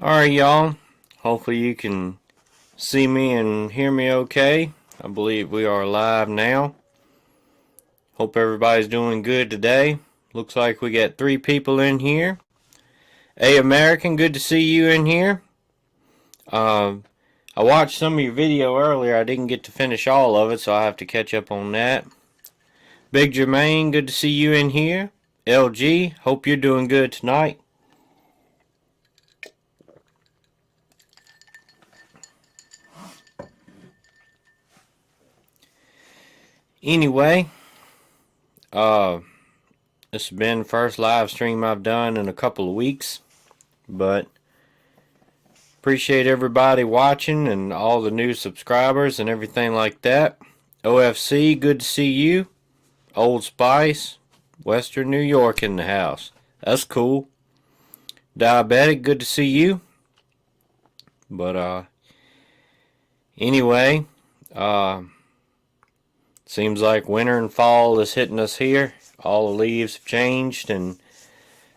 Alright, y'all. Hopefully you can see me and hear me okay. I believe we are live now. Hope everybody's doing good today. Looks like we got 3 people in here. Hey, American, good to see you in here. I watched some of your video earlier. I didn't get to finish all of it, so I have to catch up on that. Big Jermaine, good to see you in here. LG, hope you're doing good tonight. Anyway, this has been the first live stream I've done in a couple of weeks, but appreciate everybody watching and all the new subscribers and everything like that. OFC, good to see you. Old Spice, Western New York in the house. That's cool. Diabetic, good to see you. But anyway, seems like winter and fall is hitting us here. All the leaves have changed and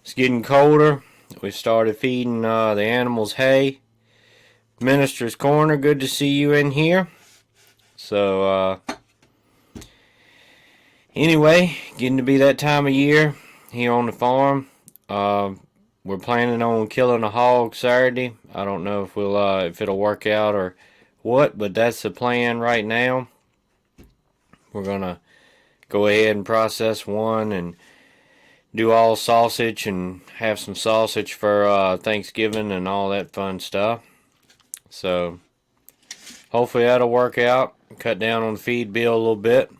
it's getting colder. We started feeding the animals hay. Minister's Corner, good to see you in here. So, anyway, getting to be that time of year here on the farm. We're planning on killing a hog Saturday. I don't know if it'll work out or what, but that's the plan right now. We're gonna go ahead and process one and do all sausage and have some sausage for Thanksgiving and all that fun stuff. So hopefully that'll work out. Cut down on the feed bill a little bit.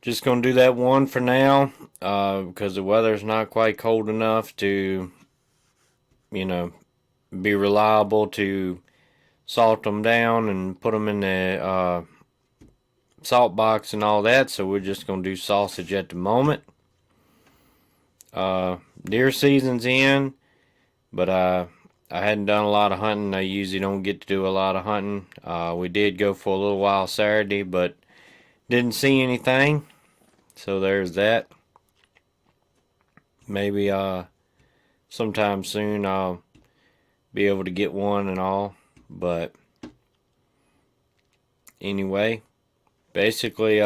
Just gonna do that one for now because the weather's not quite cold enough to, be reliable to salt them down and put them in the salt box and all that. So we're just gonna do sausage at the moment. Deer season's in, but I hadn't done a lot of hunting. I usually don't get to do a lot of hunting. We did go for a little while Saturday, but didn't see anything. So there's that. Maybe sometime soon I'll be able to get one and all. But anyway, basically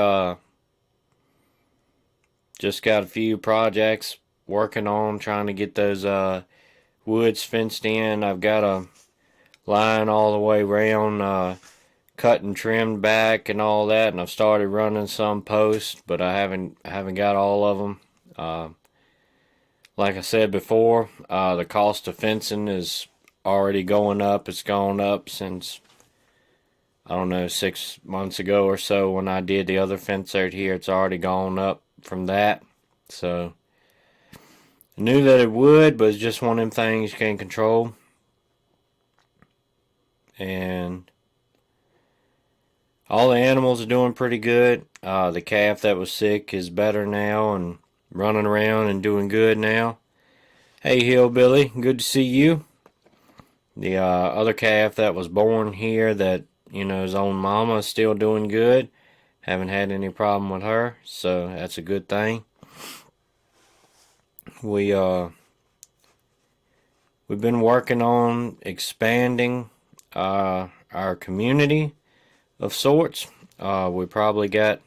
just got a few projects working on trying to get those woods fenced in. I've got a line all the way around, cut and trimmed back and all that, and I've started running some posts, but I haven't got all of them. Like I said before, the cost of fencing is already going up. It's gone up since, I don't know, 6 months ago or so when I did the other fence out here. It's already gone up from that. So I knew that it would, but it's just one of them things you can't control. And all the animals are doing pretty good. The calf that was sick is better now and running around and doing good now. Hey, Hillbilly, good to see you. The other calf that was born here that, his own mama is still doing good. Haven't had any problem with her, so that's a good thing. We've been working on expanding our community of sorts. We probably got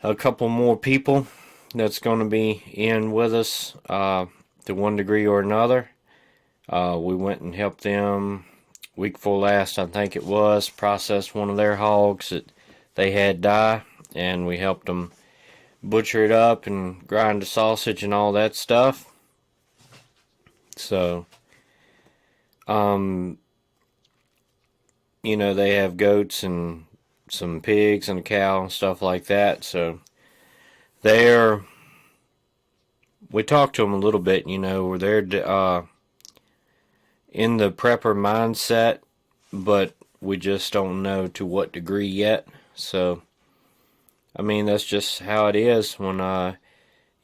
a couple more people that's going to be in with us to one degree or another. We went and helped them week before last, I think it was, process one of their hogs that they had die, and we helped them butcher it up and grind the sausage and all that stuff. So, they have goats and some pigs and a cow and stuff like that. So we talked to them a little bit, where they're in the prepper mindset, but we just don't know to what degree yet. So, I mean, that's just how it is when,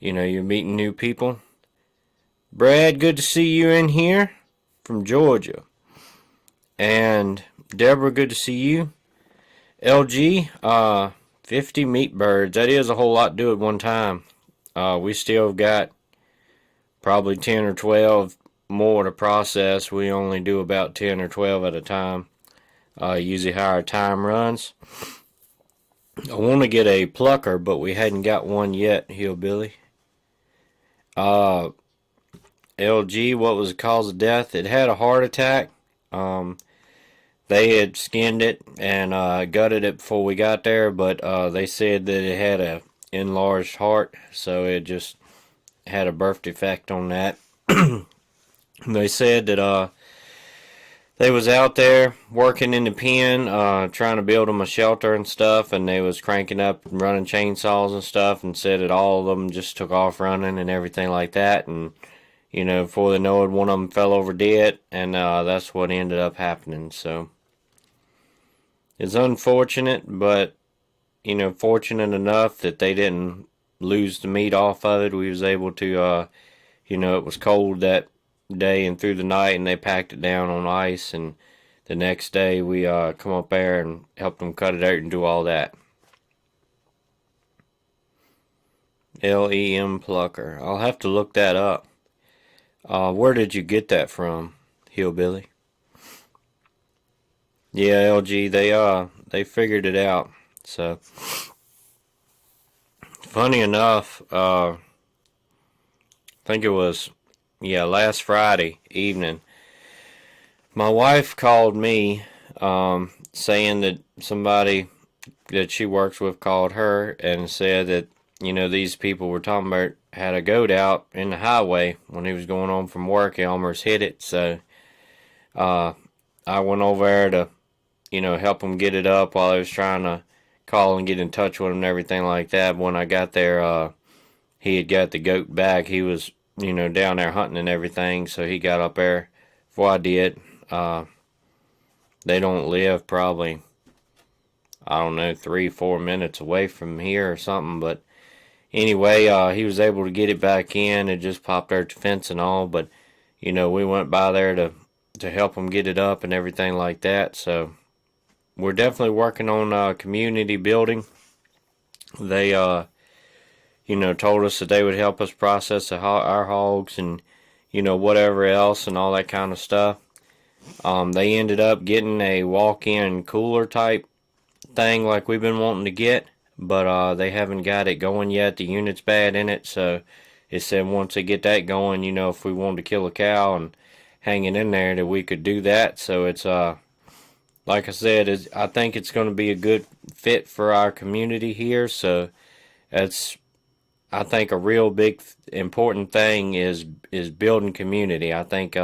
you're meeting new people. Brad, good to see you in here from Georgia. And Deborah, good to see you. LG, 50 meat birds. That is a whole lot to do at one time. We still got probably 10 or 12 more to process. We only do about 10 or 12 at a time. Usually how our time runs. I want to get a plucker, but we hadn't got one yet, Hillbilly. Uh, LG, what was the cause of death? It had a heart attack. They had skinned it and gutted it before we got there, but they said that it had a enlarged heart, so it just had a birth defect on that. They said that they was out there working in the pen, trying to build them a shelter and stuff, and they was cranking up and running chainsaws and stuff, and said that all of them just took off running and everything like that, and before they know it, one of them fell over dead, and that's what ended up happening. So it's unfortunate, but fortunate enough that they didn't lose the meat off of it. We was able to, it was cold that day and through the night, and they packed it down on ice, and the next day we come up there and helped them cut it out and do all that. LEM plucker. I'll have to look that up. Where did you get that from, Hillbilly? Yeah, LG, they figured it out. So funny enough, I think it was last Friday evening. My wife called me, saying that somebody that she works with called her and said that these people were talking about had a goat out in the highway when he was going home from work. He almost hit it, so I went over there to help him get it up while I was trying to call and get in touch with him and everything like that. When I got there, he had got the goat back. He was down there hunting and everything, so he got up there before I did. They don't live probably, I don't know, 3-4 minutes away from here or something, but anyway, he was able to get it back in. It just popped out the fence and all, but we went by there to help him get it up and everything like that. So we're definitely working on community building. They told us that they would help us process our hogs and whatever else and all that kind of stuff. They ended up getting a walk-in cooler type thing like we've been wanting to get, but they haven't got it going yet. The unit's bad in it, so it said once they get that going, if we wanted to kill a cow and hang it in there, that we could do that. So it's like I said, I think it's going to be a good fit for our community here. So that's, I think, a real big important thing is building community. I think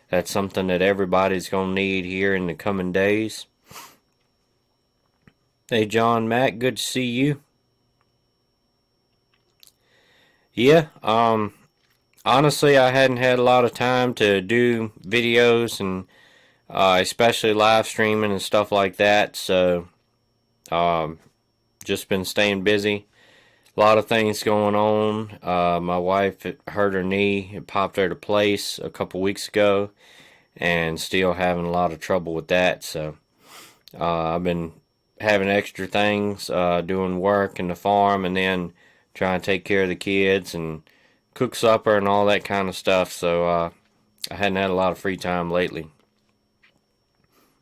that's something that everybody's going to need here in the coming days. Hey, John Mack, good to see you. Yeah, honestly, I hadn't had a lot of time to do videos and especially live streaming and stuff like that, so just been staying busy. A lot of things going on. My wife hurt her knee. It popped her to place a couple weeks ago, and still having a lot of trouble with that. So I've been having extra things, doing work in the farm, and then trying to take care of the kids and cook supper and all that kind of stuff. So I hadn't had a lot of free time lately.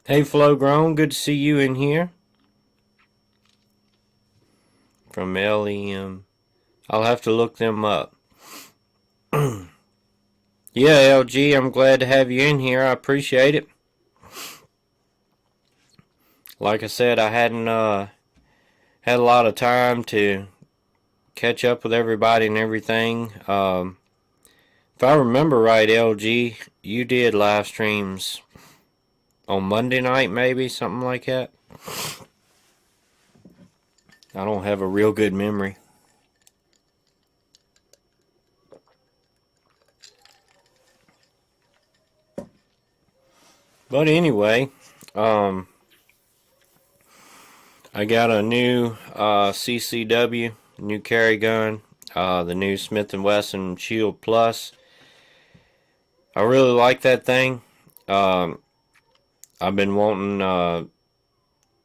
Hey, Flo Grown, good to see you in here. From LEM. I'll have to look them up. Yeah, LG, I'm glad to have you in here. I appreciate it. Like I said, I hadn't had a lot of time to catch up with everybody and everything. If I remember right, LG, you did live streams on Monday night, maybe, something like that. I don't have a real good memory. But anyway, I got a new CCW, new carry gun, the new Smith & Wesson Shield Plus. I really like that thing. I've been wanting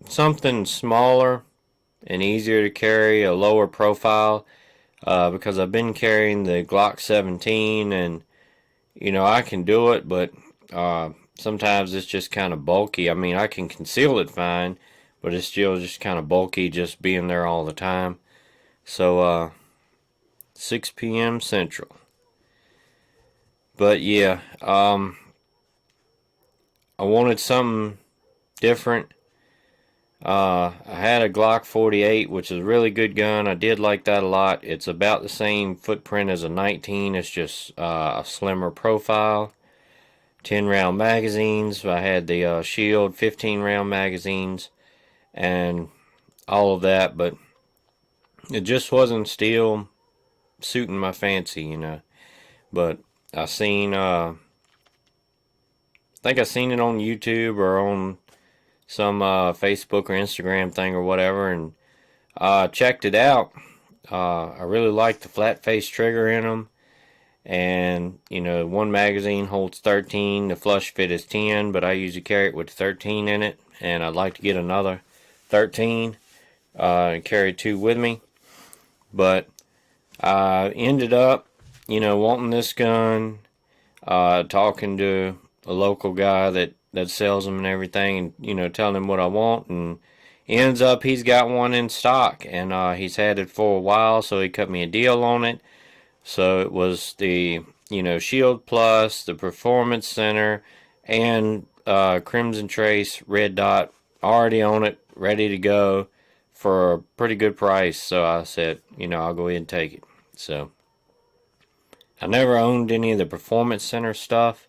something smaller and easier to carry, a lower profile. because I've been carrying the Glock 17, and I can do it, but sometimes it's just kind of bulky. I mean, I can conceal it fine, but it's still just kind of bulky just being there all the time. So 6 p.m. Central. But yeah, I wanted something different. I had a Glock 48, which is a really good gun. I did like that a lot. It's about the same footprint as a 19. It's just a slimmer profile. 10 round magazines. I had the Shield 15 round magazines and all of that, but it just wasn't still suiting my fancy. But I seen, I think I seen it on YouTube or on some Facebook or Instagram thing or whatever, and checked it out. I really like the flat face trigger in them, and one magazine holds 13. The flush fit is 10, but I usually carry it with 13 in it, and I'd like to get another 13 and carry 2 with me. But I ended up wanting this gun, talking to a local guy that sells them and everything, and telling him what I want, and ends up he's got one in stock, and he's had it for a while, so he cut me a deal on it. So it was the Shield Plus, the Performance Center, and Crimson Trace Red Dot already on it, ready to go for a pretty good price. So I said, I'll go ahead and take it. So I never owned any of the Performance Center stuff,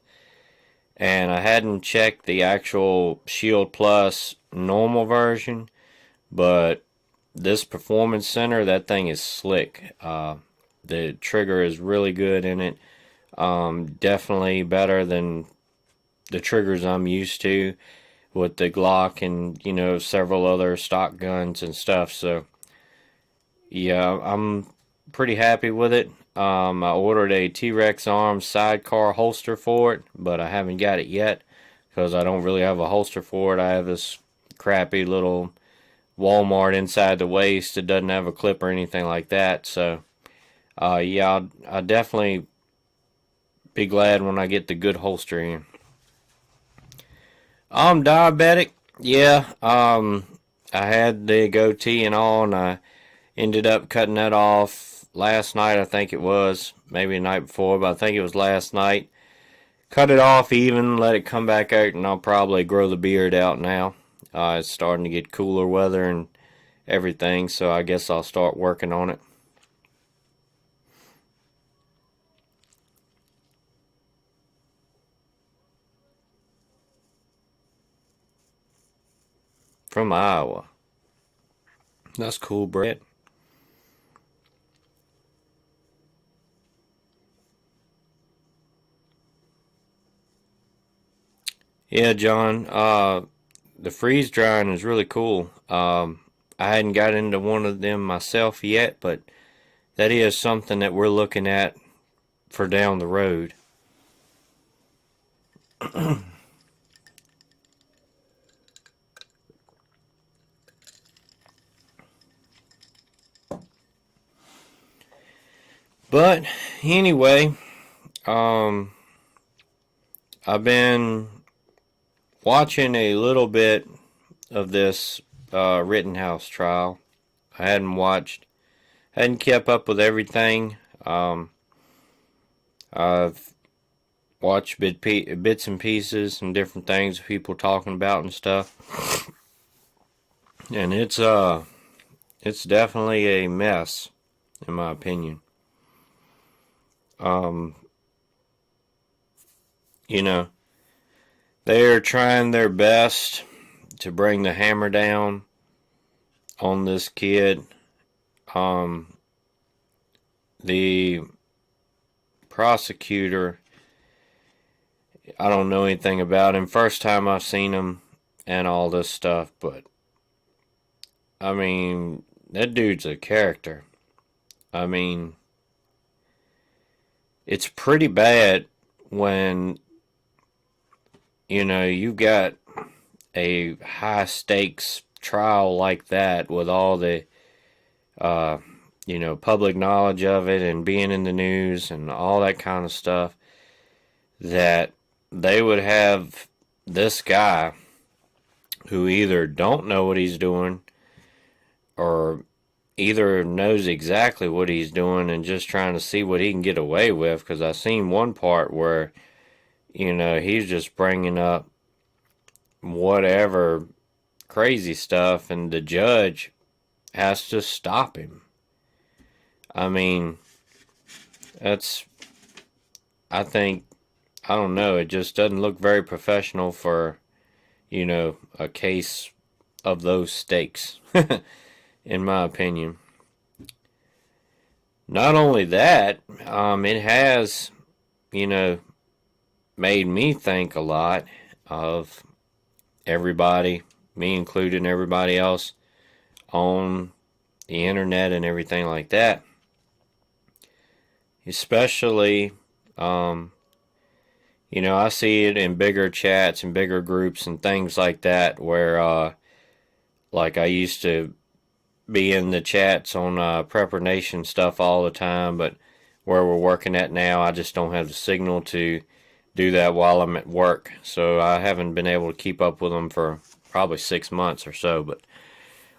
and I hadn't checked the actual Shield Plus normal version, but this Performance Center, that thing is slick. The trigger is really good in it. Definitely better than the triggers I'm used to with the Glock and several other stock guns and stuff. So yeah, I'm pretty happy with it. I ordered a T-Rex Arms sidecar holster for it, but I haven't got it yet because I don't really have a holster for it. I have this crappy little Walmart inside the waist. It doesn't have a clip or anything like that. So yeah, I'll definitely be glad when I get the good holster in. I'm diabetic. Yeah, I had the goatee and all, and I ended up cutting that off last night. I think it was maybe the night before, but I think it was last night. Cut it off even, let it come back out, and I'll probably grow the beard out now. It's starting to get cooler weather and everything, so I guess I'll start working on it. From Iowa. That's cool, Brett. Yeah, John. The freeze drying is really cool. I hadn't got into one of them myself yet, but that is something that we're looking at for down the road. But anyway, um, I've been watching a little bit of this Rittenhouse trial. I hadn't kept up with everything. I've watched bits and pieces and different things people talking about and stuff, and it's definitely a mess, in my opinion. Um, you know, they're trying their best to bring the hammer down on this kid. Um, the prosecutor, I don't know anything about him. First time I've seen him and all this stuff, but I mean, that dude's a character. I mean, it's pretty bad when you got a high stakes trial like that with all the public knowledge of it and being in the news and all that kind of stuff, that they would have this guy who either don't know what he's doing or either knows exactly what he's doing and just trying to see what he can get away with. Because I seen one part where, he's just bringing up whatever crazy stuff and the judge has to stop him. I mean, I think, I don't know, it just doesn't look very professional for, a case of those stakes, in my opinion. Not only that, it has, made me think a lot of everybody, me included, and everybody else on the internet and everything like that. Especially, I see it in bigger chats and bigger groups and things like that where, like I used to be in the chats on Prepper Nation stuff all the time, but where we're working at now, I just don't have the signal to do that while I'm at work. So I haven't been able to keep up with them for probably 6 months or so. But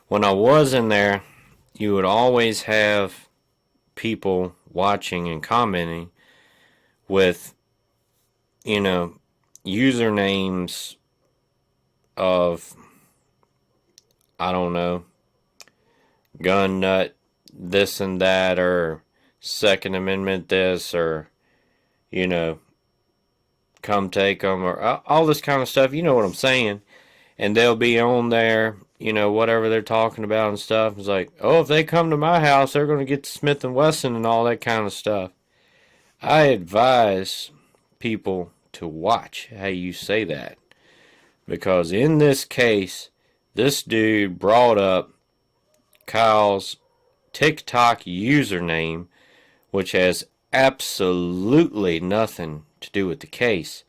when I was in there, you would always have people watching and commenting with, usernames of, I don't know, gun nut this and that, or Second Amendment this, or, come take them, or all this kind of stuff. You know what I'm saying? And they'll be on there, whatever they're talking about and stuff. It's like, oh, if they come to my house, they're going to get Smith & Wesson and all that kind of stuff. I advise people to watch how you say that. Because in this case, this dude brought up Kyle's TikTok username, which has absolutely nothing to do with the case.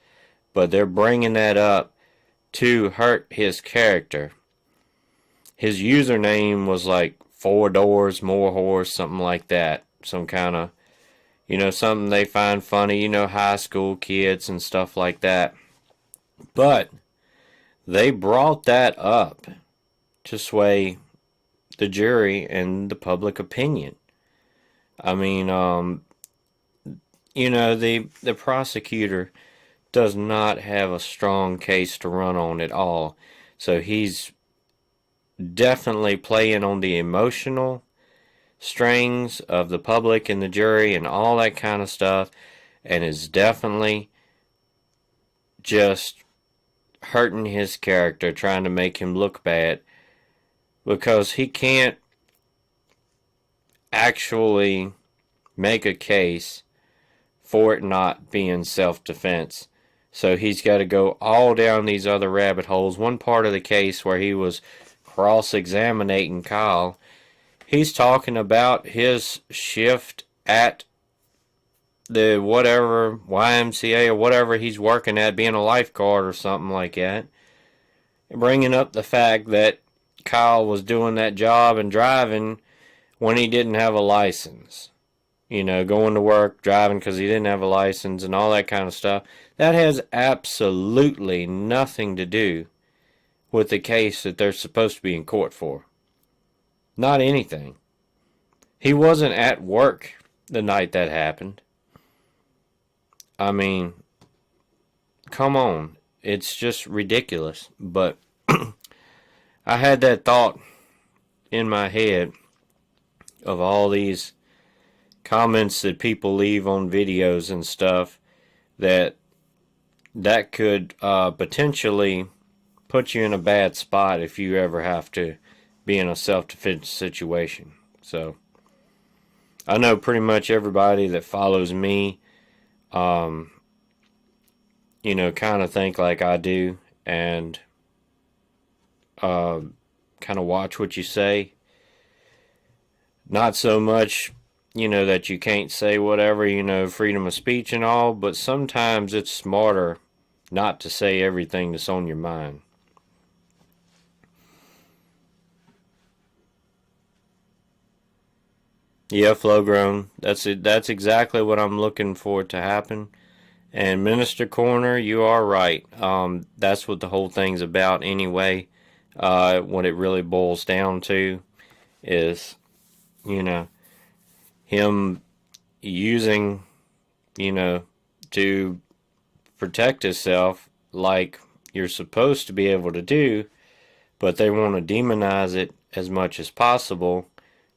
But they're bringing that up to hurt his character. His username was like 4 doors, more horse, something like that. Some kind of, something they find funny, high school kids and stuff like that. But they brought that up to sway the jury and the public opinion. I mean, the prosecutor does not have a strong case to run on at all. So he's definitely playing on the emotional strings of the public and the jury and all that kind of stuff, and is definitely just hurting his character, trying to make him look bad, because he can't actually make a case for it not being self-defense. So he's got to go all down these other rabbit holes. One part of the case where he was cross-examining Kyle, he's talking about his shift at the whatever YMCA or whatever he's working at, being a lifeguard or something like that, bringing up the fact that Kyle was doing that job and driving when he didn't have a license. Going to work, driving because he didn't have a license and all that kind of stuff. That has absolutely nothing to do with the case that they're supposed to be in court for. Not anything. He wasn't at work the night that happened. I mean, come on. It's just ridiculous. But I had that thought in my head of all these comments that people leave on videos and stuff that could potentially put you in a bad spot if you ever have to be in a self-defense situation. So I know pretty much everybody that follows me kind of think like I do, and kind of watch what you say. Not so much that you can't say whatever, freedom of speech and all, but sometimes it's smarter not to say everything that's on your mind. Yeah, flow grown. That's it. That's exactly what I'm looking for to happen. And Minister Corner, you are right. That's what the whole thing's about anyway. What it really boils down to is, you know, him using, you know, to protect himself like you're supposed to be able to do, but they want to demonize it as much as possible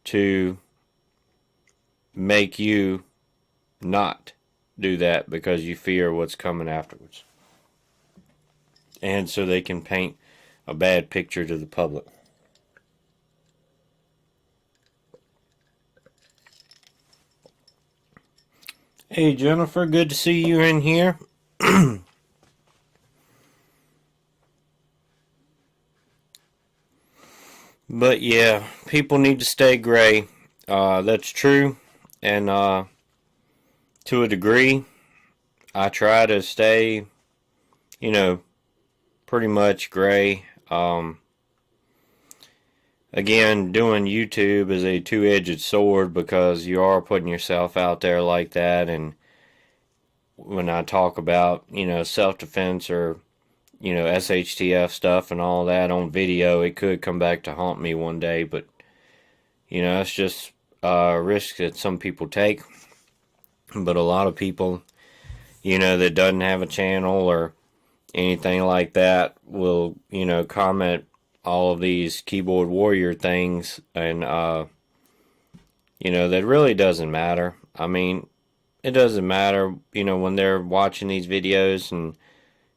to make you not do that because you fear what's coming afterwards. And so they can paint a bad picture to the public. Hey Jennifer, good to see you in here. But yeah, people need to stay gray. That's true. And to a degree, I try to stay, you know, pretty much gray. Again, doing YouTube is a two-edged sword because you are putting yourself out there like that. And when I talk about, you know, self-defense or, you know, SHTF stuff and all that on video, it could come back to haunt me one day. But, you know, it's just a risk that some people take. But a lot of people, you know, that doesn't have a channel or anything like that will, you know, comment all of these keyboard warrior things, and you know, that really doesn't matter. I mean, it doesn't matter, you know, when they're watching these videos and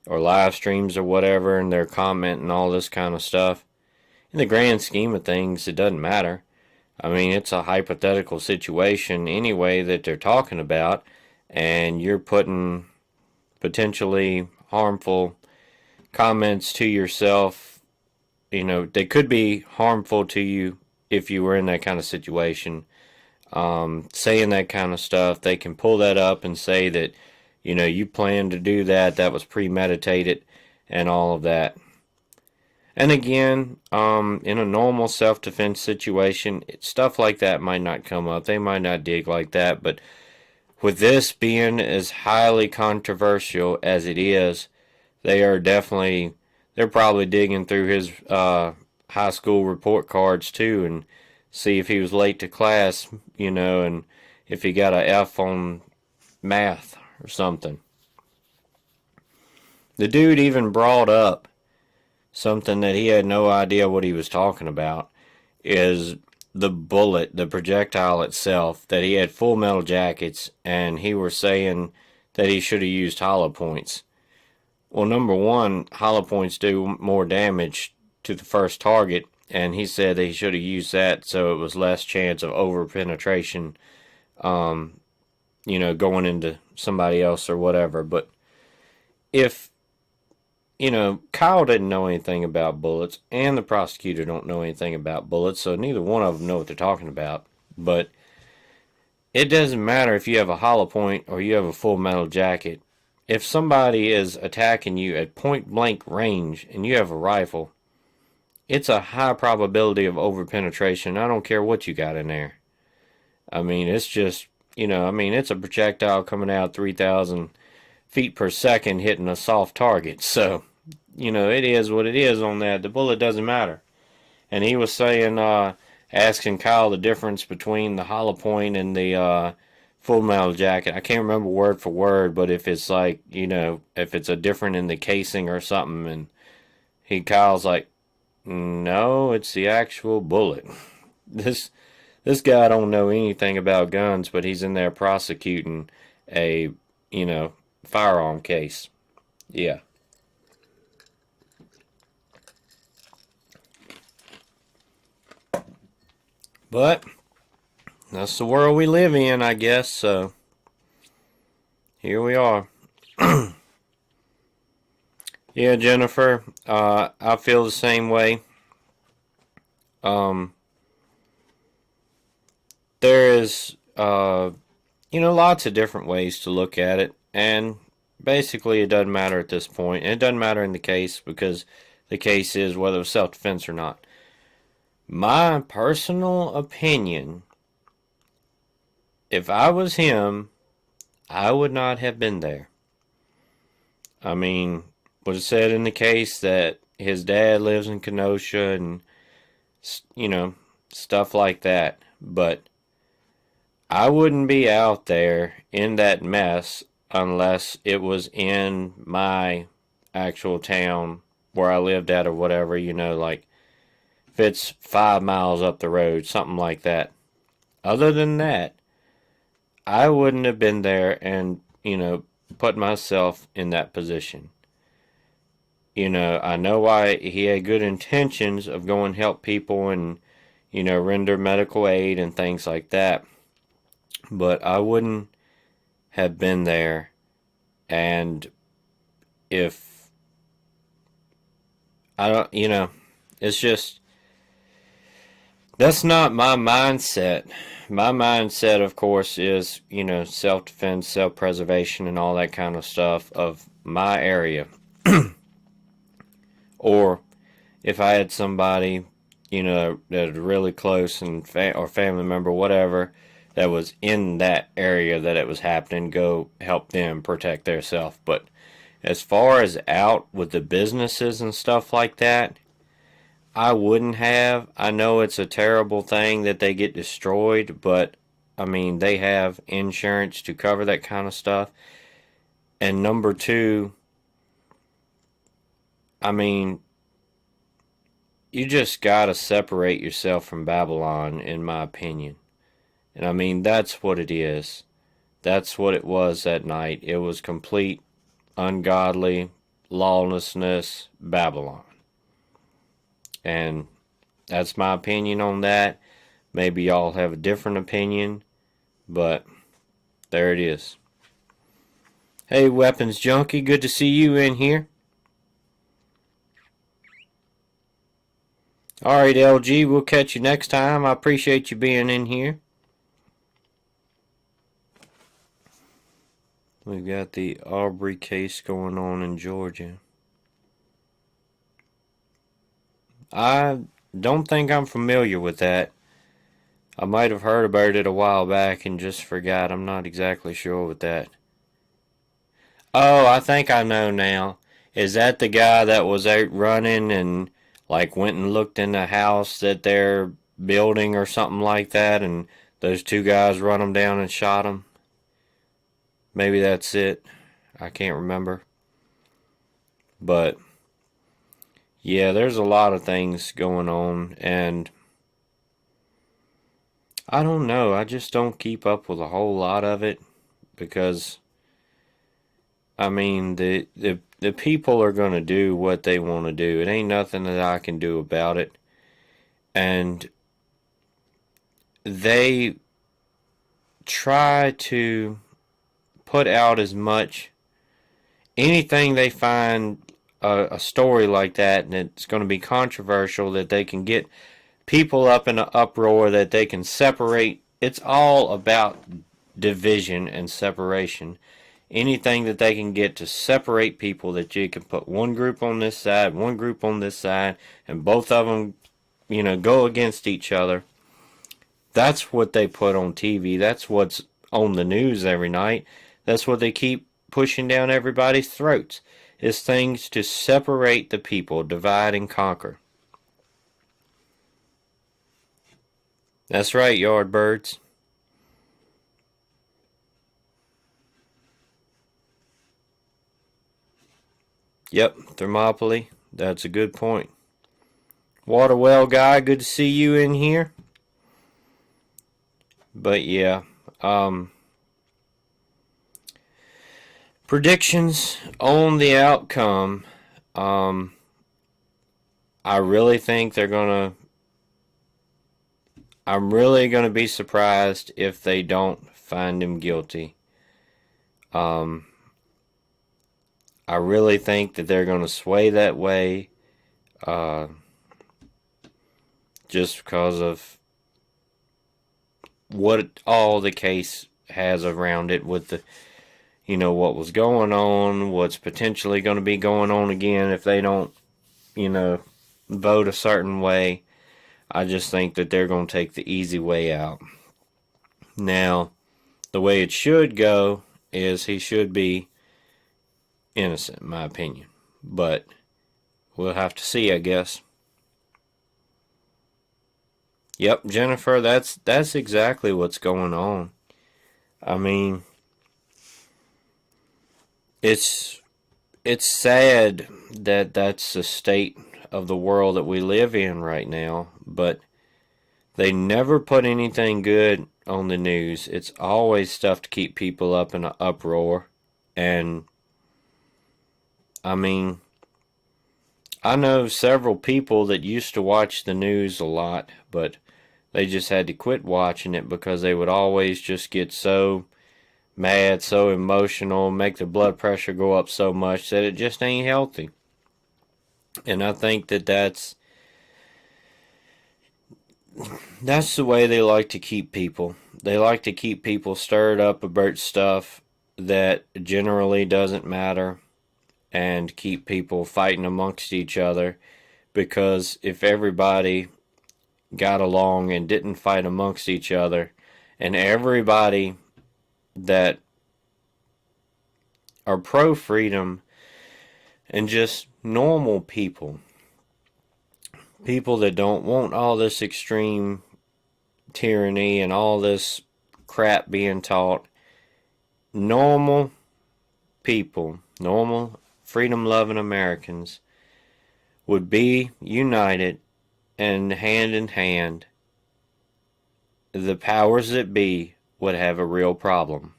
or live streams or whatever, and they're commenting all this kind of stuff. In the grand scheme of things, it doesn't matter. I mean, it's a hypothetical situation anyway that they're talking about, and you're putting potentially harmful comments to yourself. You know, they could be harmful to you if you were in that kind of situation. Saying that kind of stuff, they can pull that up and say that, you know, you planned to do that, that was premeditated, and all of that. And again, in a normal self-defense situation, stuff like that might not come up. They might not dig like that, but with this being as highly controversial as it is, they're probably digging through his high school report cards too and see if he was late to class, you know, and if he got a F on math or something. The dude even brought up something that he had no idea what he was talking about, is the bullet, the projectile itself, that he had full metal jackets, and he was saying that he should have used hollow points. Well, number one, hollow points do more damage to the first target, and he said that he should have used that so it was less chance of over penetration, you know, going into somebody else or whatever. But if, you know, Kyle didn't know anything about bullets, and the prosecutor don't know anything about bullets, so neither one of them know what they're talking about. But it doesn't matter if you have a hollow point or you have a full metal jacket. If somebody is attacking you at point blank range and you have a rifle, it's a high probability of overpenetration. I don't care what you got in there. I mean, it's just, you know, I mean, it's a projectile coming out 3,000 feet per second hitting a soft target. So, you know, it is what it is on that. The bullet doesn't matter. And he was saying, asking Kyle the difference between the hollow point and the full metal jacket. I can't remember word for word, but if it's like, you know, if it's a different in the casing or something, and Kyle's like, no, it's the actual bullet. This guy don't know anything about guns, but he's in there prosecuting a, you know, firearm case. Yeah. But that's the world we live in, I guess, so here we are. Yeah, Jennifer, I feel the same way. There is, you know, lots of different ways to look at it, and basically it doesn't matter at this point, and it doesn't matter in the case because the case is whether it was self-defense or not. My personal opinion if I was him, I would not have been there. I mean, was said in the case that his dad lives in Kenosha and, you know, stuff like that. But I wouldn't be out there in that mess unless it was in my actual town where I lived at or whatever, like if it's 5 miles up the road, something like that. Other than that, I wouldn't have been there and, put myself in that position. I know why he had good intentions of going help people and, render medical aid and things like that. But I wouldn't have been there. And if I don't, it's just, that's not my mindset. My mindset, of course, is, self-defense, self-preservation, and all that kind of stuff of my area. Or if I had somebody, that was really close and or family member, whatever, that was in that area that it was happening, go help them protect their self. But as far as out with the businesses and stuff like that, I wouldn't have. I know it's a terrible thing that they get destroyed, but I mean, they have insurance to cover that kind of stuff. And number two, I mean, you just gotta separate yourself from Babylon, in my opinion. And I mean, that's what it is. That's what it was that night. It was complete, ungodly, lawlessness, Babylon. And that's my opinion on that. Maybe y'all have a different opinion, but there it is. Hey, Weapons Junkie, good to see you in here. Alright, LG, we'll catch you next time. I appreciate you being in here. We've got the Aubrey case going on in Georgia. I don't think I'm familiar with that. I might have heard about it a while back and just forgot. I'm not exactly sure with that. Oh, I think I know now. Is that the guy that was out running and like went and looked in the house that they're building or something like that, and those two guys run him down and shot him? Maybe that's it. I can't remember. But yeah, there's a lot of things going on, and I don't know. I just don't keep up with a whole lot of it because, I mean, the people are going to do what they want to do. It ain't nothing that I can do about it. And they try to put out as much, anything they find a story like that and it's going to be controversial, that they can get people up in an uproar, that they can separate. It's all about division and separation. Anything that they can get to separate people, that you can put one group on this side, one group on this side, and both of them, go against each other. That's what they put on TV. That's what's on the news every night. That's what they keep pushing down everybody's throats. Is things to separate the people, divide and conquer. That's right, Yardbirds. Yep, Thermopylae. That's a good point. Waterwell guy, good to see you in here. But yeah, predictions on the outcome. I really think I'm really gonna be surprised if they don't find him guilty. I really think that they're gonna sway that way, just because of what all the case has around it, with the what was going on, what's potentially going to be going on again if they don't, vote a certain way. I just think that they're going to take the easy way out. Now, the way it should go is he should be innocent, in my opinion. But we'll have to see, I guess. Yep, Jennifer, that's exactly what's going on. I mean, it's sad that that's the state of the world that we live in right now, but they never put anything good on the news. It's always stuff to keep people up in an uproar. And I mean, I know several people that used to watch the news a lot, but they just had to quit watching it because they would always just get so mad, so emotional, make their blood pressure go up so much that it just ain't healthy. And I think that that's the way they like to keep people. They like to keep people stirred up about stuff that generally doesn't matter and keep people fighting amongst each other, because if everybody got along and didn't fight amongst each other, and everybody that are pro freedom and just normal people that don't want all this extreme tyranny and all this crap being taught, normal people, normal freedom loving Americans would be united and hand in hand, the powers that be would have a real problem.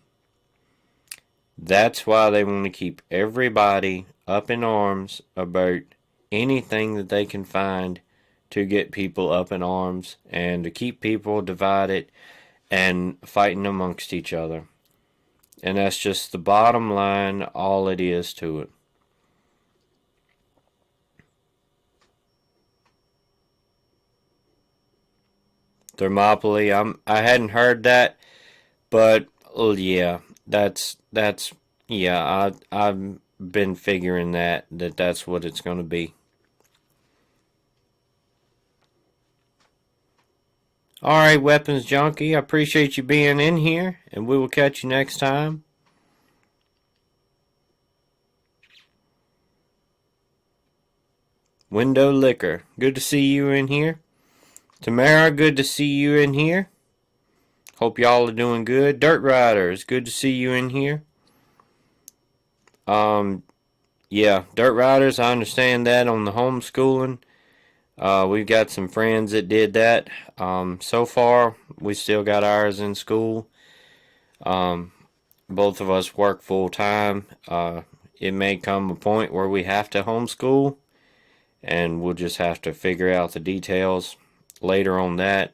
That's why they want to keep everybody up in arms about anything that they can find to get people up in arms and to keep people divided and fighting amongst each other. And that's just the bottom line, all it is to it. Thermopylae, I hadn't heard that, but yeah, I've been figuring that's what it's going to be. Alright, Weapons Junkie, I appreciate you being in here, and we will catch you next time. Window Liquor, good to see you in here. Tamara, good to see you in here. Hope y'all are doing good. Dirt Riders, good to see you in here. Yeah, Dirt Riders, I understand that on the homeschooling. We've got some friends that did that. So far, we still got ours in school. Both of us work full time. It may come a point where we have to homeschool, and we'll just have to figure out the details later on that.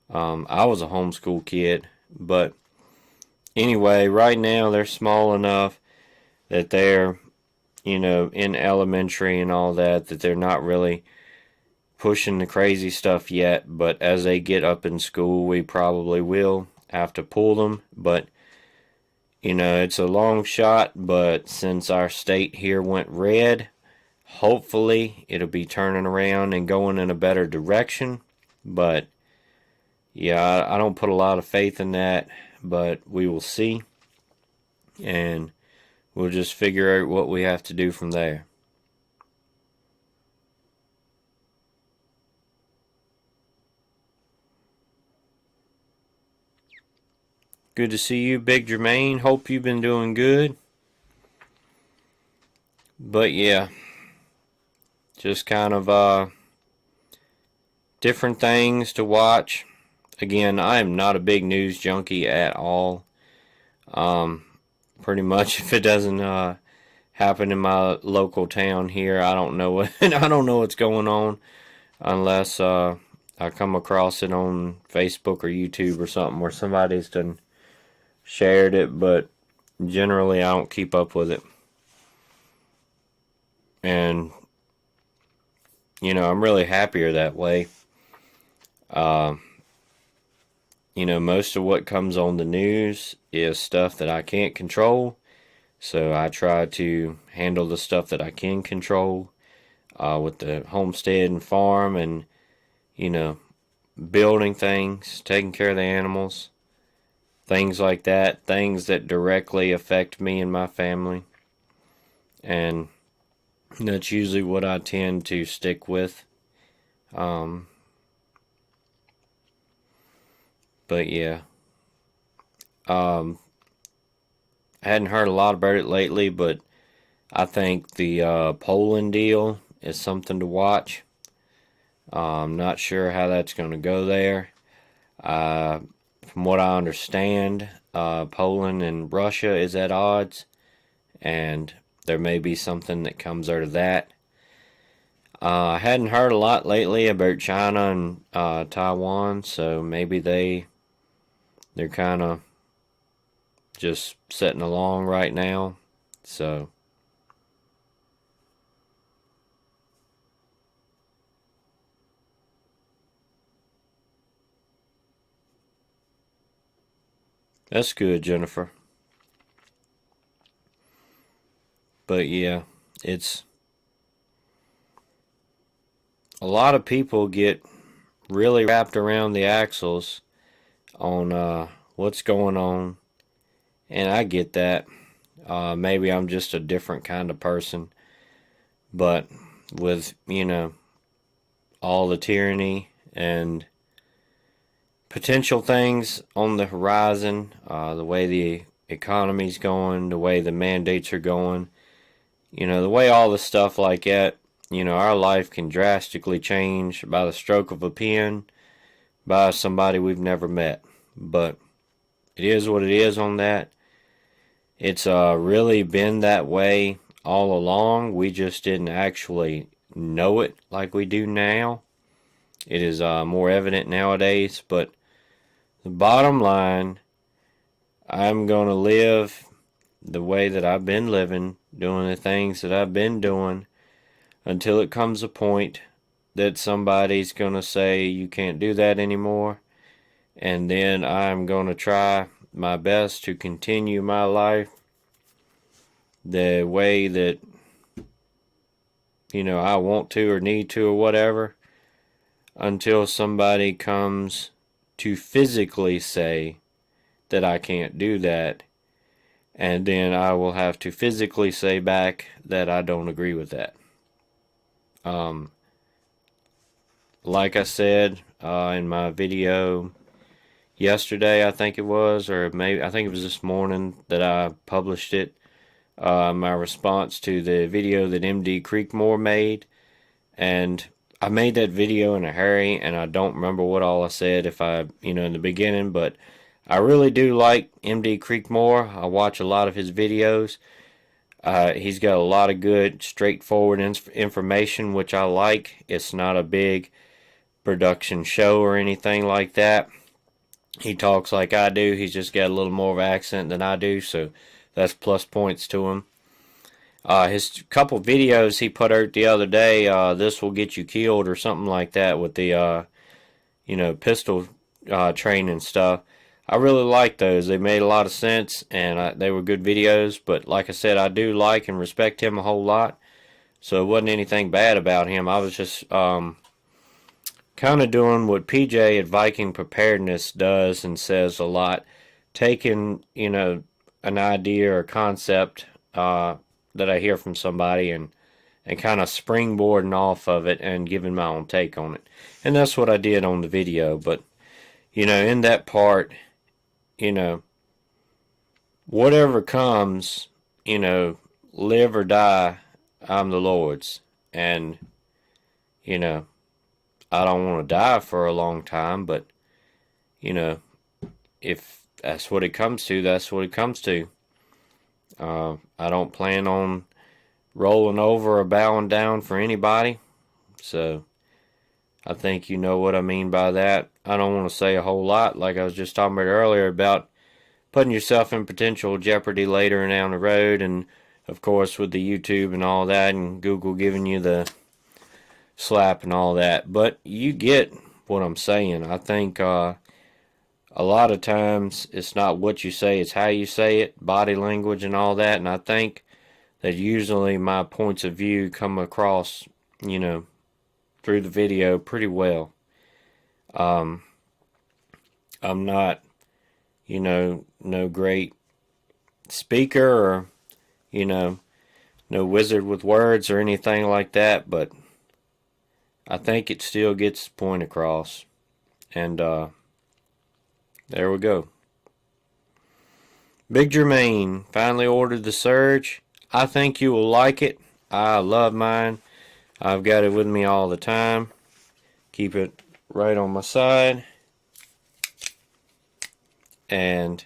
I was a homeschool kid, but anyway, right now they're small enough that they're, in elementary and all that they're not really pushing the crazy stuff yet. But as they get up in school, we probably will have to pull them. But, it's a long shot, but since our state here went red, hopefully it'll be turning around and going in a better direction. But yeah, I don't put a lot of faith in that, but we will see, and we'll just figure out what we have to do from there. Good to see you, Big Jermaine. Hope you've been doing good. But yeah, just kind of different things to watch. Again, I am not a big news junkie at all. Pretty much, if it doesn't happen in my local town here, I don't know I don't know what's going on unless I come across it on Facebook or YouTube or something where somebody's done shared it. But generally, I don't keep up with it. And I'm really happier that way. Most of what comes on the news is stuff that I can't control. So I try to handle the stuff that I can control with the homestead and farm and, building things, taking care of the animals. things like that, things that directly affect me and my family. And that's usually what I tend to stick with. But yeah, I hadn't heard a lot about it lately, but I think the Poland deal is something to watch. I'm not sure how that's going to go there. From what I understand, Poland and Russia is at odds, and there may be something that comes out of that. I hadn't heard a lot lately about China and Taiwan, so maybe they're kind of just sitting along right now. So that's good, Jennifer. But yeah, it's a lot of people get really wrapped around the axles on what's going on, and I get that. Maybe I'm just a different kind of person, but with all the tyranny and potential things on the horizon, the way the economy's going, the way the mandates are going, the way all the stuff like that, our life can drastically change by the stroke of a pen by somebody we've never met. But it is what it is on that. It's really been that way all along. We just didn't actually know it like we do now. It is more evident nowadays, but the bottom line, I'm going to live the way that I've been living, doing the things that I've been doing until it comes a point that somebody's going to say you can't do that anymore. And then I'm going to try my best to continue my life the way that, I want to or need to or whatever, until somebody comes to physically say that I can't do that. And then I will have to physically say back that I don't agree with that. Like I said in my video yesterday, I think it was, or maybe I think it was this morning that I published it. My response to the video that MD Creekmore made, and I made that video in a hurry, and I don't remember what all I said in the beginning, but I really do like MD Creekmore. I watch a lot of his videos. He's got a lot of good, straightforward information, which I like. It's not a big production show or anything like that. He talks like I do. He's just got a little more of an accent than I do, so that's plus points to him. His couple videos he put out the other day, this will get you killed or something like that with the, pistol training stuff. I really like those. They made a lot of sense, and they were good videos. But like I said, I do like and respect him a whole lot. So it wasn't anything bad about him. I was just kind of doing what PJ at Viking Preparedness does and says a lot. Taking, an idea or concept that I hear from somebody and kind of springboarding off of it and giving my own take on it. And that's what I did on the video. But, in that part, whatever comes, live or die, I'm the Lord's. And, I don't want to die for a long time, but, if that's what it comes to, that's what it comes to. I don't plan on rolling over or bowing down for anybody. So I think you know what I mean by that. I don't want to say a whole lot, like I was just talking about earlier, about putting yourself in potential jeopardy later down the road, and of course with the YouTube and all that, and Google giving you the slap and all that. But you get what I'm saying. I think a lot of times it's not what you say, it's how you say it, body language and all that. And I think that usually my points of view come across, through the video pretty well. I'm not no great speaker or, you know, no wizard with words or anything like that, but I think it still gets the point across. And there we go. Big Jermaine finally ordered the Surge. I think you will like it. I love mine. I've got it with me all the time. Keep it right on my side. And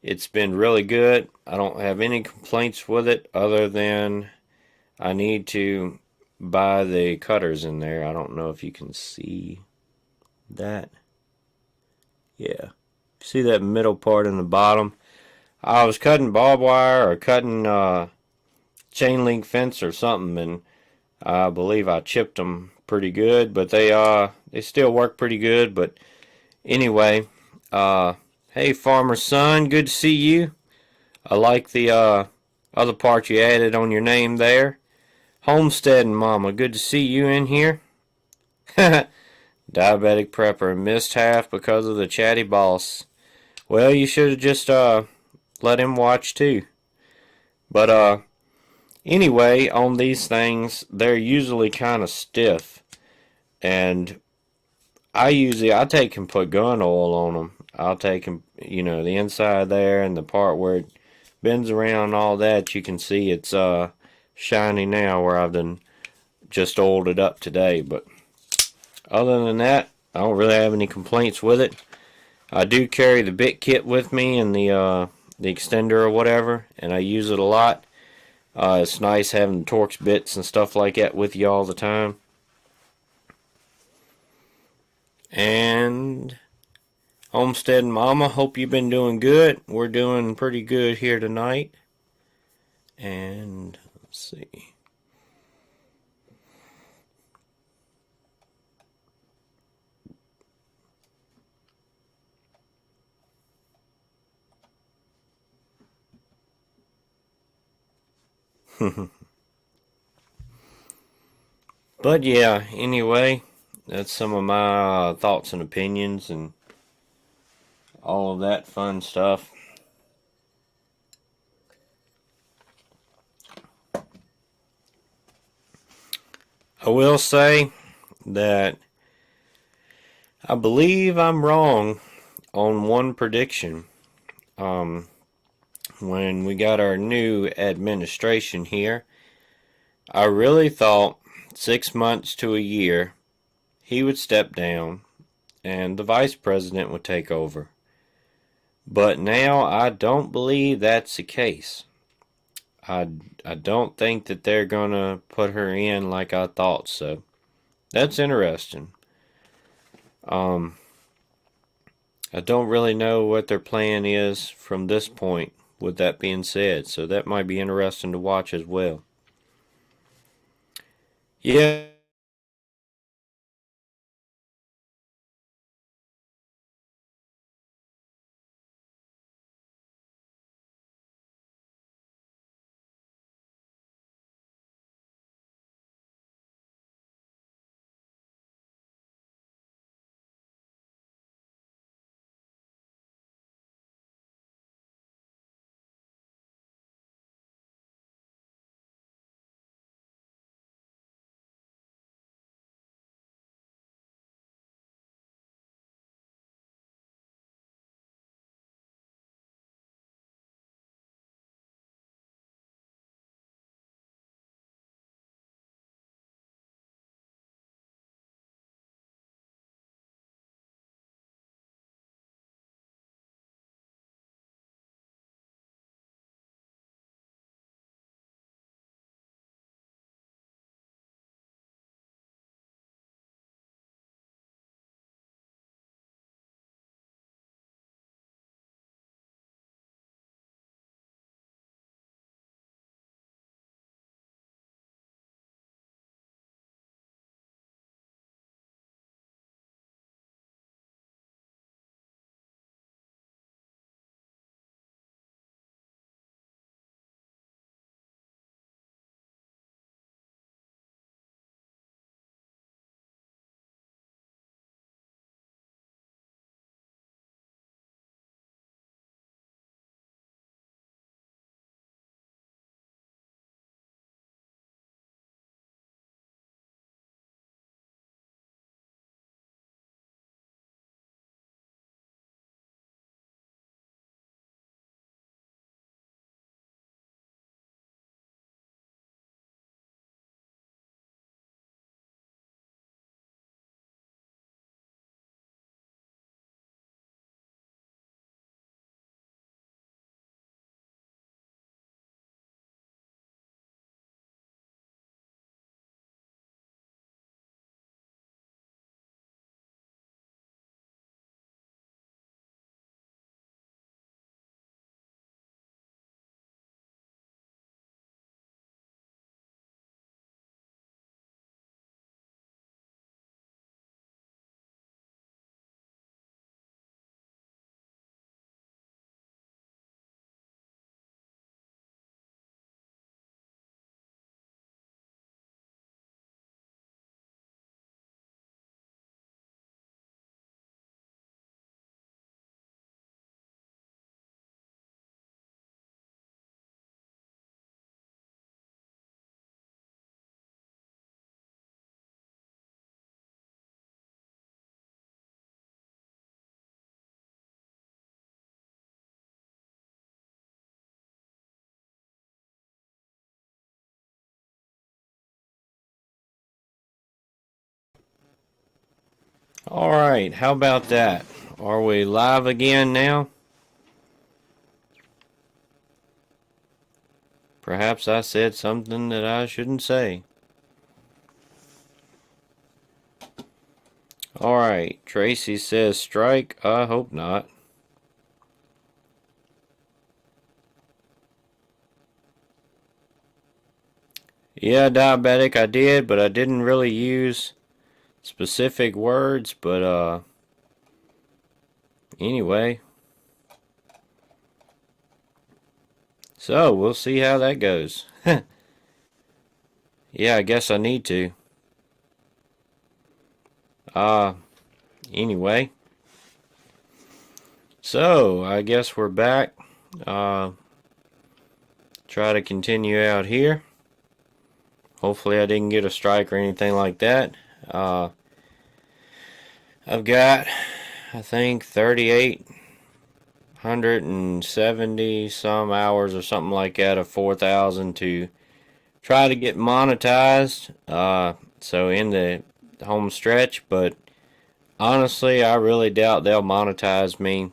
it's been really good. I don't have any complaints with it other than I need to buy the cutters in there. I don't know if you can see that. Yeah. See that middle part in the bottom? I was cutting barbed wire or cutting chain link fence or something, and I believe I chipped them pretty good, but they still work pretty good. But anyway, hey farmer's son, good to see you. I like the other part you added on your name there. Homesteading Mama, good to see you in here. Diabetic prepper, missed half because of the chatty boss. Well, you should have just let him watch too. But anyway, on these things, they're usually kind of stiff, and I take and put gun oil on them. I'll take and the inside there and the part where it bends around and all that. You can see it's shiny now where I've done just oiled it up today. But other than that, I don't really have any complaints with it. I do carry the bit kit with me and the extender or whatever, and I use it a lot. It's nice having the Torx bits and stuff like that with you all the time. And Homestead Mama, hope you've been doing good. We're doing pretty good here tonight. And let's see. But yeah, anyway, that's some of my thoughts and opinions and all of that fun stuff. I will say that I believe I'm wrong on one prediction. When we got our new administration here, I really thought 6 months to a year he would step down and the vice president would take over. But now I don't believe that's the case. I don't think that they're gonna put her in like I thought, so that's interesting. I don't really know what their plan is from this point, with that being said, so that might be interesting to watch as well. Yeah. Alright, how about that? Are we live again now? Perhaps I said something that I shouldn't say. Alright, Tracy says strike. I hope not. Yeah, diabetic, I did, but I didn't really use specific words, but anyway. So, we'll see how that goes. Yeah, I guess I need to. Uh, anyway. So, I guess we're back. Try to continue out here. Hopefully I didn't get a strike or anything like that. I've got, I think, 3,870 some hours or something like that of 4,000 to try to get monetized. So in the home stretch, but honestly, I really doubt they'll monetize me.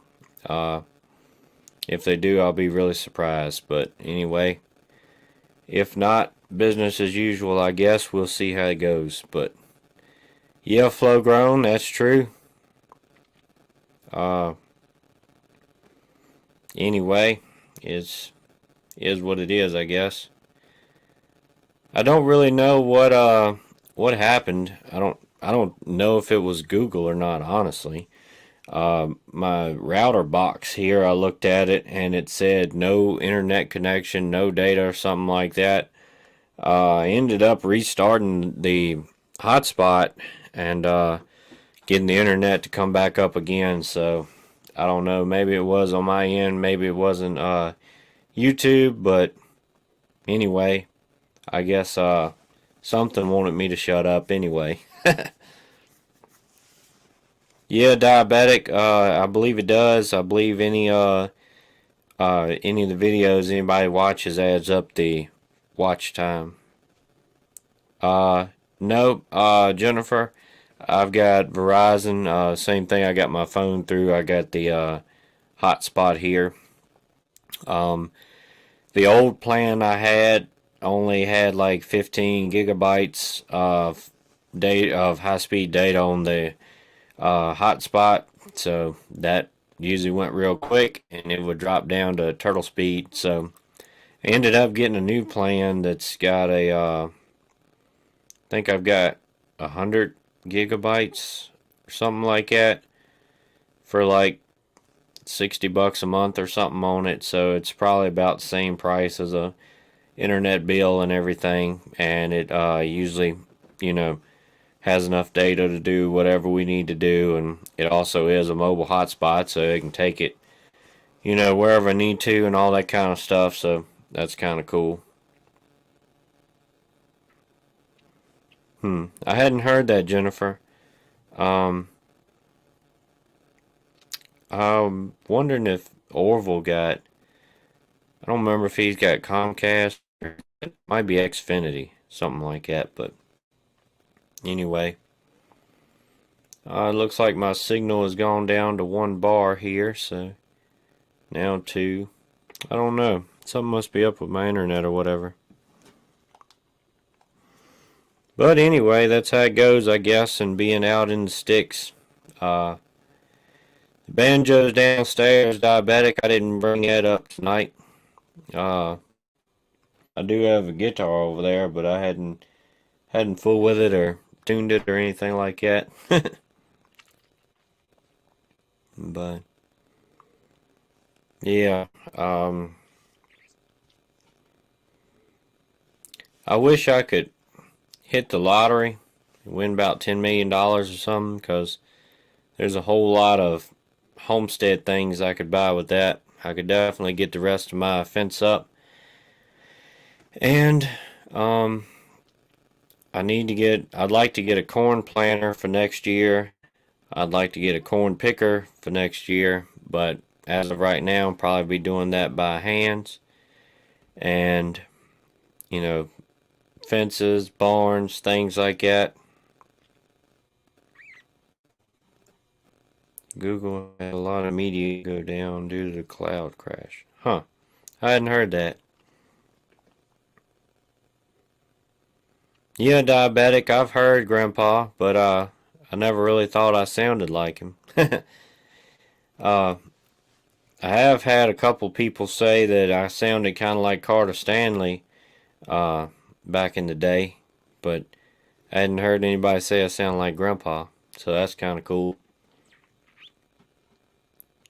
If they do, I'll be really surprised. But anyway, if not, business as usual, I guess. We'll see how it goes. But yeah, flow grown, that's true. Anyway, is what it is, I guess. I don't really know what happened. I don't know if it was Google or not, honestly. My router box here, I looked at it and it said no internet connection, no data, or something like that. I ended up restarting the hotspot and getting the internet to come back up again. So I don't know. Maybe it was on my end. Maybe it wasn't YouTube. But anyway, I guess something wanted me to shut up anyway. Yeah, diabetic. I believe it does. I believe any of the videos anybody watches adds up the watch time. Nope. Jennifer, I've got Verizon. Same thing. I got my phone through. I got the hotspot here. The old plan I had only had like 15 gigabytes of data of high-speed data on the hotspot, so that usually went real quick, and it would drop down to turtle speed. So I ended up getting a new plan that's got I think I've got 100 gigabytes or something like that for like $60 a month or something on it. So it's probably about the same price as a internet bill and everything, and it usually, you know, has enough data to do whatever we need to do, and it also is a mobile hotspot, so it can take it, wherever I need to and all that kind of stuff. So that's kind of cool. I hadn't heard that, Jennifer. Um, I'm wondering if Orville got. I don't remember if he's got Comcast or it might be Xfinity, something like that. But anyway, it looks like my signal has gone down to 1 bar here, so now 2. I don't know. Something must be up with my internet or whatever. But anyway, that's how it goes, I guess, and being out in the sticks. The banjo's downstairs, diabetic. I didn't bring that up tonight. Uh, I do have a guitar over there, but I hadn't fooled with it or tuned it or anything like that. But yeah, I wish I could hit the lottery and win about $10 million or something, because there's a whole lot of homestead things I could buy with that. I could definitely get the rest of my fence up. And I'd like to get a corn planter for next year. I'd like to get a corn picker for next year, but as of right now, I'll probably be doing that by hands. And, you know, fences, barns, things like that. Google had a lot of media go down due to the cloud crash. Huh. I hadn't heard that. Yeah, diabetic, I've heard Grandpa, but I never really thought I sounded like him. uh, I have had a couple people say that I sounded kind of like Carter Stanley uh, back in the day, but I hadn't heard anybody say I sound like Grandpa, so that's kind of cool.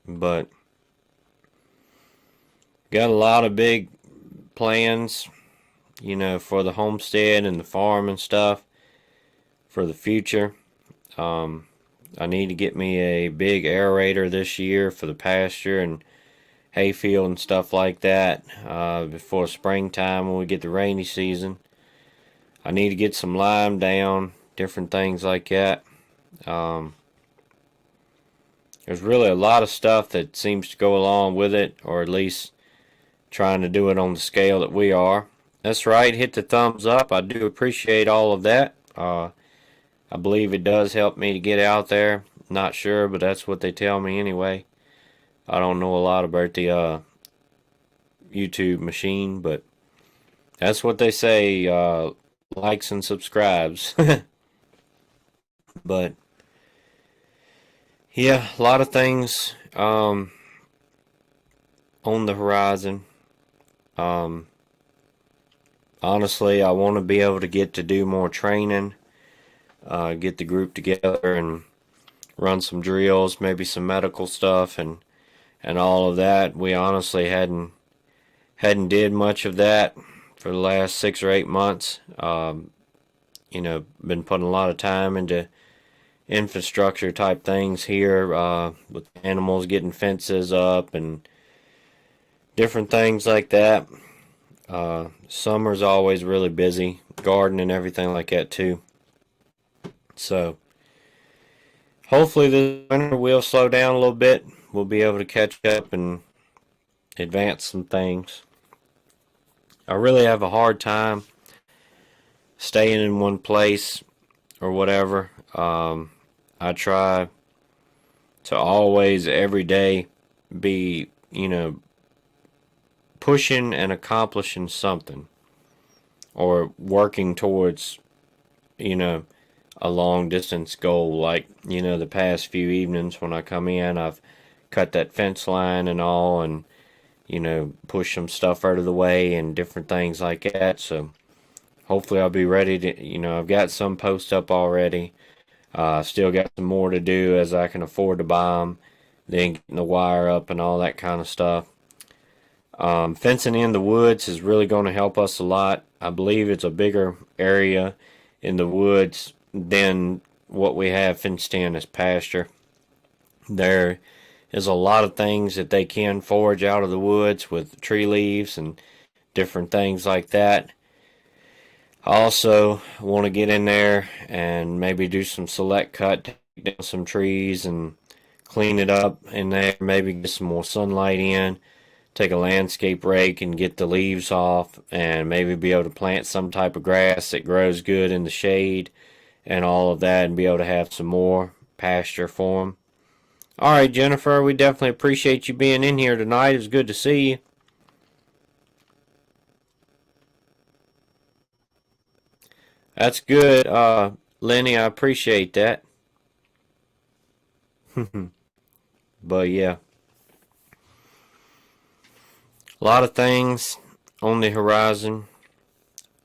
But got a lot of big plans, for the homestead and the farm and stuff for the future. I need to get me a big aerator this year for the pasture and hayfield and stuff like that before springtime when we get the rainy season. I need to get some lime down, different things like that. There's really a lot of stuff that seems to go along with it, or at least trying to do it on the scale that we are. That's right, hit the thumbs up. I do appreciate all of that. I believe it does help me to get out there. Not sure, but that's what they tell me anyway. I don't know a lot about the YouTube machine, but that's what they say. Likes and subscribes. But yeah, a lot of things on the horizon. Honestly, I want to be able to get to do more training, get the group together and run some drills, maybe some medical stuff and all of that. We honestly hadn't did much of that for the last 6 or 8 months. Been putting a lot of time into infrastructure type things here, with animals, getting fences up and different things like that. Summer's always really busy, gardening and everything like that too. So hopefully this winter will slow down a little bit. We'll be able to catch up and advance some things. I really have a hard time staying in one place or whatever. I try to always, every day, be, pushing and accomplishing something, or working towards, a long distance goal. Like, the past few evenings when I come in, I've cut that fence line and all, and, push some stuff out of the way and different things like that. So hopefully I'll be ready to, I've got some posts up already. Still got some more to do as I can afford to buy them. Then getting the wire up and all that kind of stuff. Fencing in the woods is really going to help us a lot. I believe it's a bigger area in the woods than what we have fenced in as pasture. There is a lot of things that they can forage out of the woods with tree leaves and different things like that. I also want to get in there and maybe do some select cut, take down some trees and clean it up in there, maybe get some more sunlight in, take a landscape rake and get the leaves off, and maybe be able to plant some type of grass that grows good in the shade and all of that, and be able to have some more pasture for them. Alright, Jennifer, we definitely appreciate you being in here tonight. It was good to see you. That's good, Lenny, I appreciate that. But yeah, a lot of things on the horizon.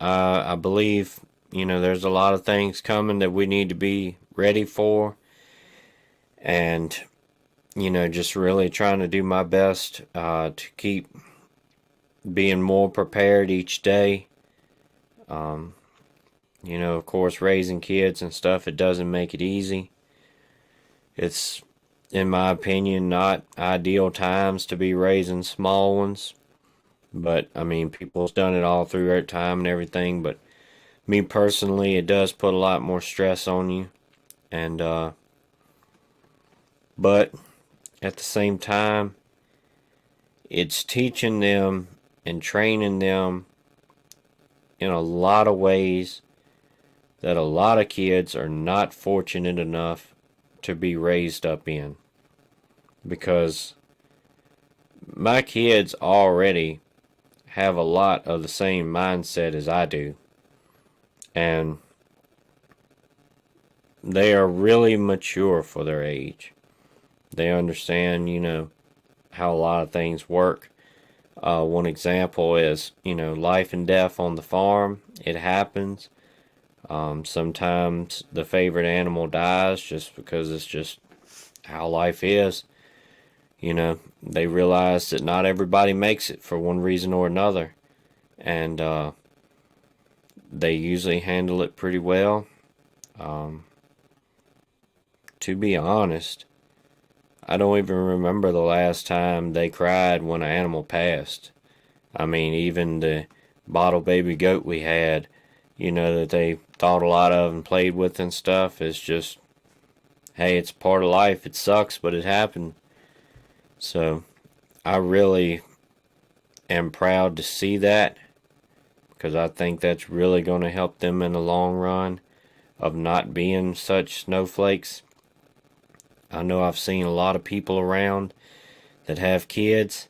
I believe, there's a lot of things coming that we need to be ready for. And, just really trying to do my best to keep being more prepared each day. Of course, raising kids and stuff, it doesn't make it easy. It's, in my opinion, not ideal times to be raising small ones. But, people's done it all through their time and everything. But me personally, it does put a lot more stress on you. And, but at the same time, it's teaching them and training them in a lot of ways that a lot of kids are not fortunate enough to be raised up in. because my kids already have a lot of the same mindset as I do. And they are really mature for their age. They understand, how a lot of things work. One example is, life and death on the farm. It happens. Sometimes the favorite animal dies just because it's just how life is. They realize that not everybody makes it for one reason or another. And they usually handle it pretty well. To be honest, I don't even remember the last time they cried when an animal passed. I mean, even the bottle baby goat we had, that they thought a lot of and played with and stuff, is just, hey, it's part of life. It sucks, but it happened. So, I really am proud to see that, because I think that's really going to help them in the long run of not being such snowflakes. I know I've seen a lot of people around that have kids,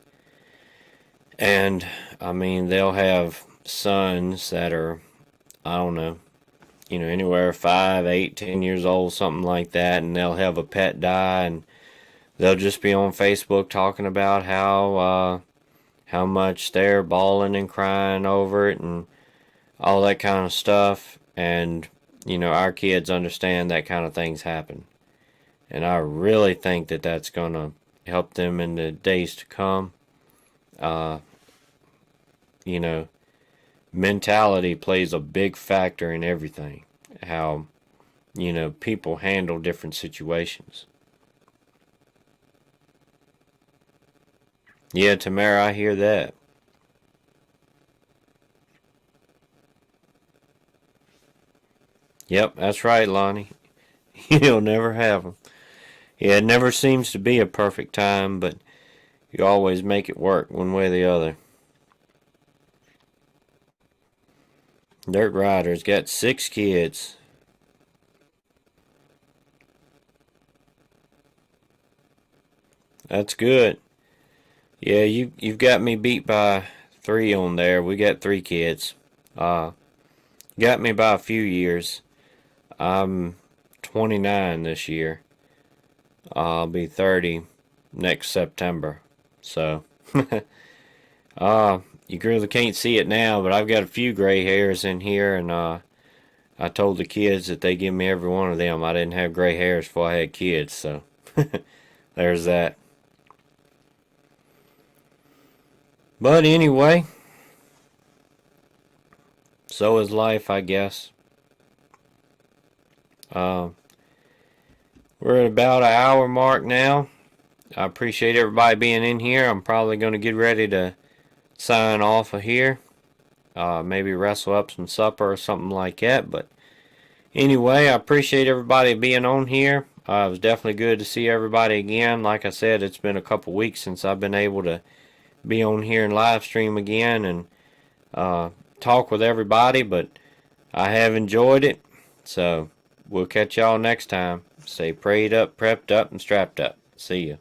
and I mean, they'll have sons that are, I don't know, anywhere 5, 8, 10 years old, something like that, and they'll have a pet die, and they'll just be on Facebook talking about how much they're bawling and crying over it and all that kind of stuff. And our kids understand that kind of things happen. And I really think that that's going to help them in the days to come. Mentality plays a big factor in everything. How, people handle different situations. Yeah, Tamara, I hear that. Yep, that's right, Lonnie. You'll never have them. Yeah, it never seems to be a perfect time, but you always make it work one way or the other. Dirt Rider's got 6 kids. That's good. Yeah, you've got me beat by 3 on there. We got 3 kids. Got me by a few years. I'm 29 this year. I'll be 30 next September. So, you really can't see it now, but I've got a few gray hairs in here, and I told the kids that they give me every one of them. I didn't have gray hairs before I had kids, so there's that. But anyway, so is life, I guess. We're at about an hour mark now. I appreciate everybody being in here. I'm probably going to get ready to sign off of here. Maybe wrestle up some supper or something like that. But anyway, I appreciate everybody being on here. It was definitely good to see everybody again. Like I said, it's been a couple weeks since I've been able to be on here and live stream again and talk with everybody. But I have enjoyed it. So we'll catch y'all next time. Stay prayed up, prepped up, and strapped up. See ya.